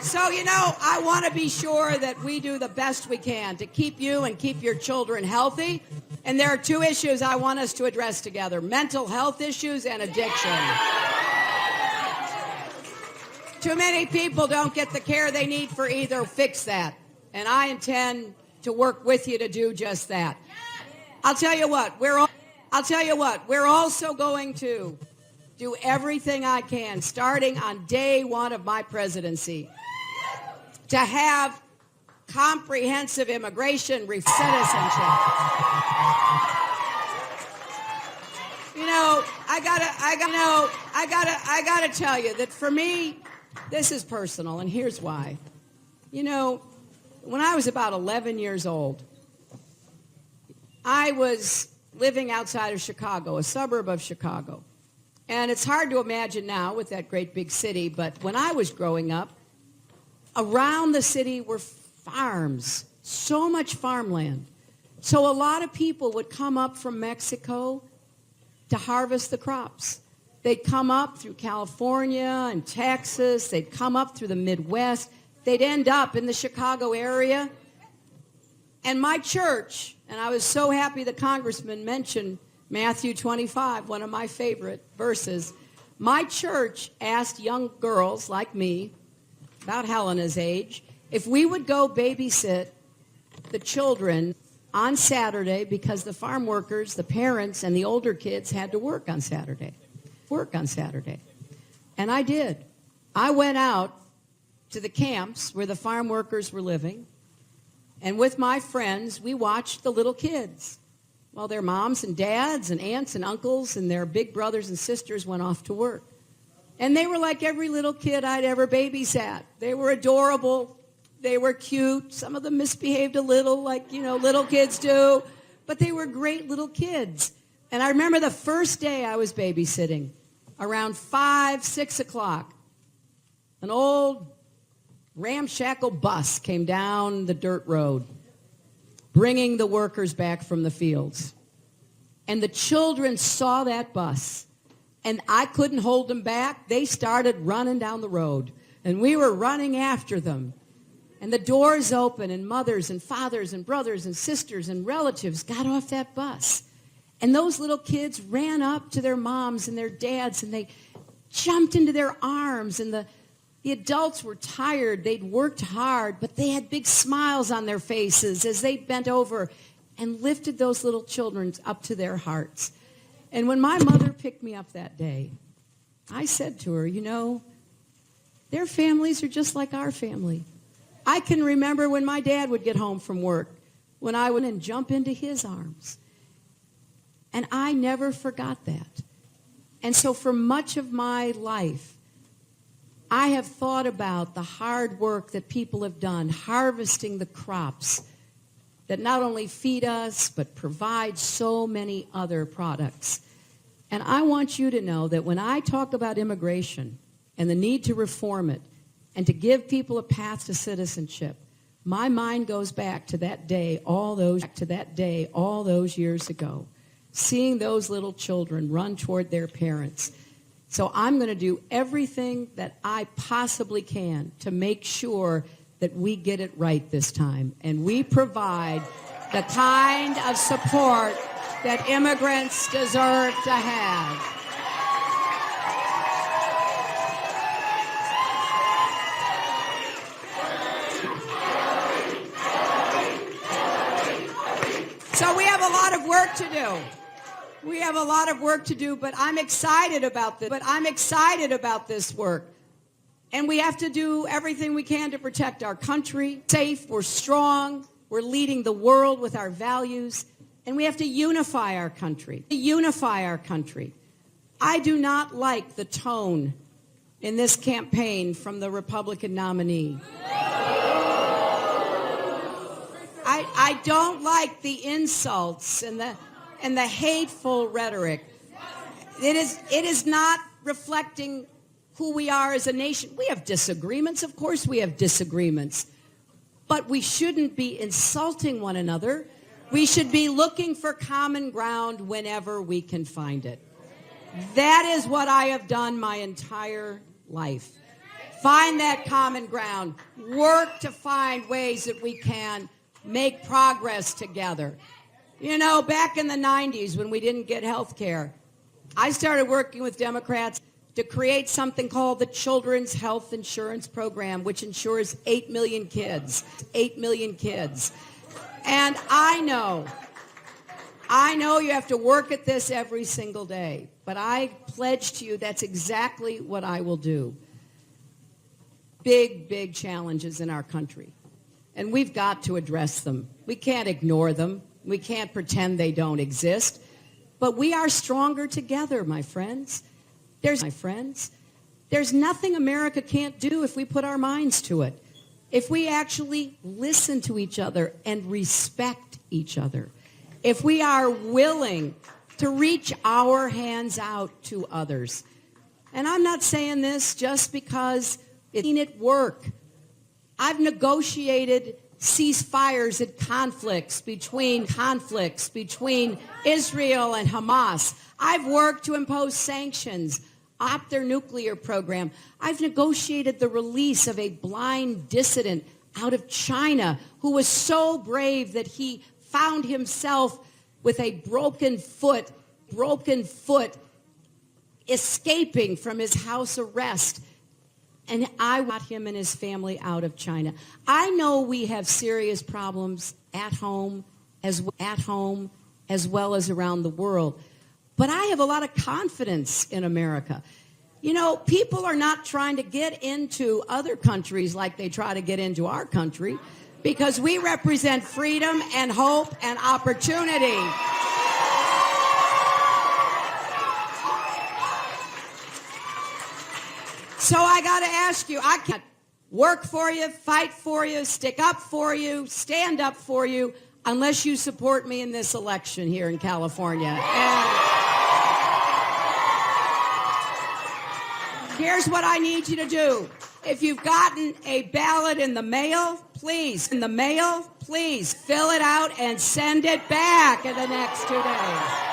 So, you know, I want to be sure that we do the best we can to keep you and keep your children healthy. And there are two issues I want us to address together: mental health issues and addiction. Too many people don't get the care they need for either. Fix that. And I intend to work with you to do just that. I'll tell you what, we're also going to do everything I can, starting on day one of my presidency, to have comprehensive immigration citizenship. You know, I gotta tell you that for me, this is personal, and here's why. You know, when I was about 11 years old, I was living outside of Chicago, a suburb of Chicago. And it's hard to imagine now with that great big city, but when I was growing up, around the city were farms, so much farmland. So a lot of people would come up from Mexico to harvest the crops. They'd come up through California and Texas. They'd come up through the Midwest. They'd end up in the Chicago area. And my church, and I was so happy the congressman mentioned Matthew 25, one of my favorite verses. My church asked young girls like me, about Helena's age, if we would go babysit the children on Saturday because the farm workers, the parents, and the older kids had to work on Saturday. And I did. I went out to the camps where the farm workers were living, and with my friends, we watched the little kids while their moms and dads and aunts and uncles and their big brothers and sisters went off to work. And they were like every little kid I'd ever babysat. They were adorable. They were cute. Some of them misbehaved a little, like, you know, little kids do. But they were great little kids. And I remember the first day I was babysitting, around 5, 6 o'clock, an old ramshackle bus came down the dirt road, bringing the workers back from the fields. And the children saw that bus, and I couldn't hold them back. They started running down the road, and we were running after them. And the doors open, and mothers and fathers and brothers and sisters and relatives got off that bus. And those little kids ran up to their moms and their dads, and they jumped into their arms, and the adults were tired. They'd worked hard, but they had big smiles on their faces as they bent over and lifted those little children up to their hearts. And when my mother picked me up that day, I said to her, you know, their families are just like our family. I can remember when my dad would get home from work, when I would and jump into his arms. And I never forgot that. And so for much of my life, I have thought about the hard work that people have done, harvesting the crops that not only feed us, but provide so many other products. And I want you to know that when I talk about immigration and the need to reform it and to give people a path to citizenship, my mind goes back to that day, all those years ago, seeing those little children run toward their parents. So I'm going to do everything that I possibly can to make sure that we get it right this time. And we provide the kind of support that immigrants deserve to have. So we have a lot of work to do. We have a lot of work to do, but I'm excited about this work. And we have to do everything we can to protect our country. Safe, we're strong, we're leading the world with our values, and we have to unify our country. I do not like the tone in this campaign from the Republican nominee. I don't like the insults and the hateful rhetoric. It is not reflecting who we are as a nation. We have disagreements. Of course we have disagreements. But we shouldn't be insulting one another. We should be looking for common ground whenever we can find it. That is what I have done my entire life. Find that common ground. Work to find ways that we can make progress together. You know, back in the 90s when we didn't get health care, I started working with Democrats to create something called the Children's Health Insurance Program, which insures 8 million kids. 8 million kids. And I know you have to work at this every single day, but I pledge to you that's exactly what I will do. Big, big challenges in our country, and we've got to address them. We can't ignore them. We can't pretend they don't exist, but we are stronger together, my friends. There's nothing America can't do if we put our minds to it, if we actually listen to each other and respect each other, if we are willing to reach our hands out to others. And I'm not saying this just because I've seen it work. I've negotiated ceasefires at conflicts between Israel and Hamas. I've worked to impose sanctions, stop their nuclear program. I've negotiated the release of a blind dissident out of China who was so brave that he found himself with a broken foot, escaping from his house arrest. And I got him and his family out of China. I know we have serious problems at home as well as around the world. But I have a lot of confidence in America. You know, people are not trying to get into other countries like they try to get into our country because we represent freedom and hope and opportunity. So I got to ask you, I can't work for you, fight for you, stick up for you, stand up for you, unless you support me in this election here in California. And here's what I need you to do. If you've gotten a ballot in the mail, please fill it out and send it back in the next 2 days.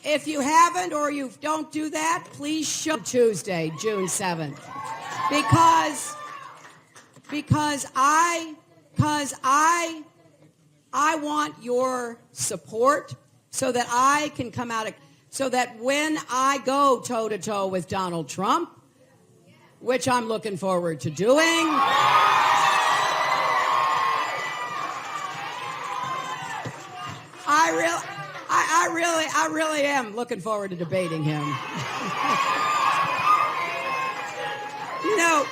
If you haven't or you don't do that, please show Tuesday, June 7th. Because I want your support so that I can come out, so that when I go toe-to-toe with Donald Trump, which I'm looking forward to doing, I really am looking forward to debating him. You know,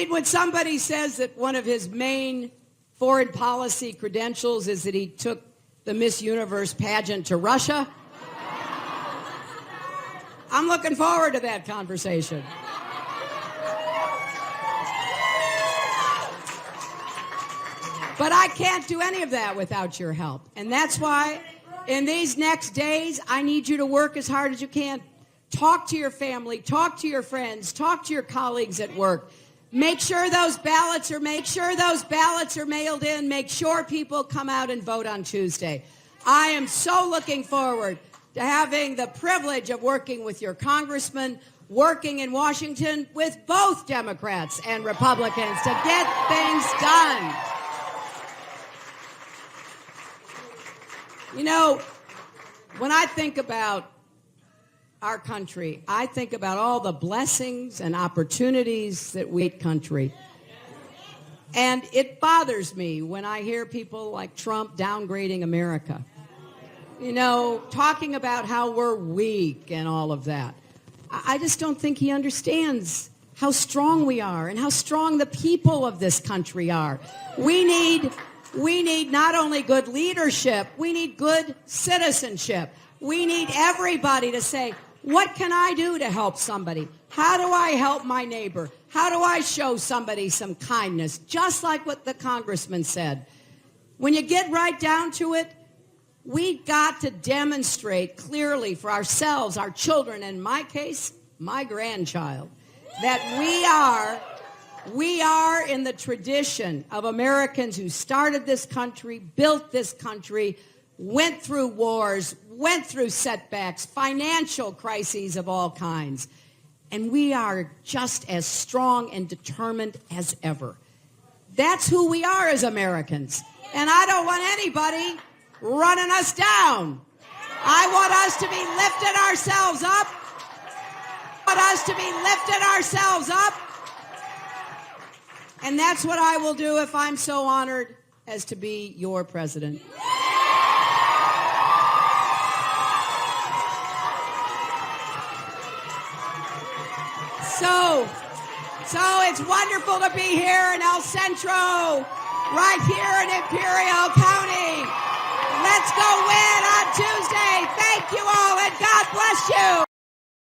when somebody says that one of his main foreign policy credentials is that he took the Miss Universe pageant to Russia, I'm looking forward to that conversation. But I can't do any of that without your help. And that's why in these next days, I need you to work as hard as you can. Talk to your family, talk to your friends, talk to your colleagues at work. Make sure those ballots are mailed in. Make sure people come out and vote on Tuesday. I am so looking forward to having the privilege of working with your congressman, working in Washington with both Democrats and Republicans to get things done. You know, when I think about our country, I think about all the blessings and opportunities that we country. And it bothers me when I hear people like Trump downgrading America. You know, talking about how we're weak and all of that. I just don't think he understands how strong we are and how strong the people of this country are. We need not only good leadership, we need good citizenship. We need everybody to say, what can I do to help somebody? How do I help my neighbor? How do I show somebody some kindness? Just like what the congressman said. When you get right down to it, we got to demonstrate clearly for ourselves, our children, and in my case, my grandchild, that we are in the tradition of Americans who started this country, built this country, went through wars, went through setbacks, financial crises of all kinds. And we are just as strong and determined as ever. That's who we are as Americans. And I don't want anybody running us down. I want us to be lifting ourselves up. I want us to be lifting ourselves up. And that's what I will do if I'm so honored as to be your president. So it's wonderful to be here in El Centro, right here in Imperial County. Let's go win on Tuesday. Thank you all, and God bless you.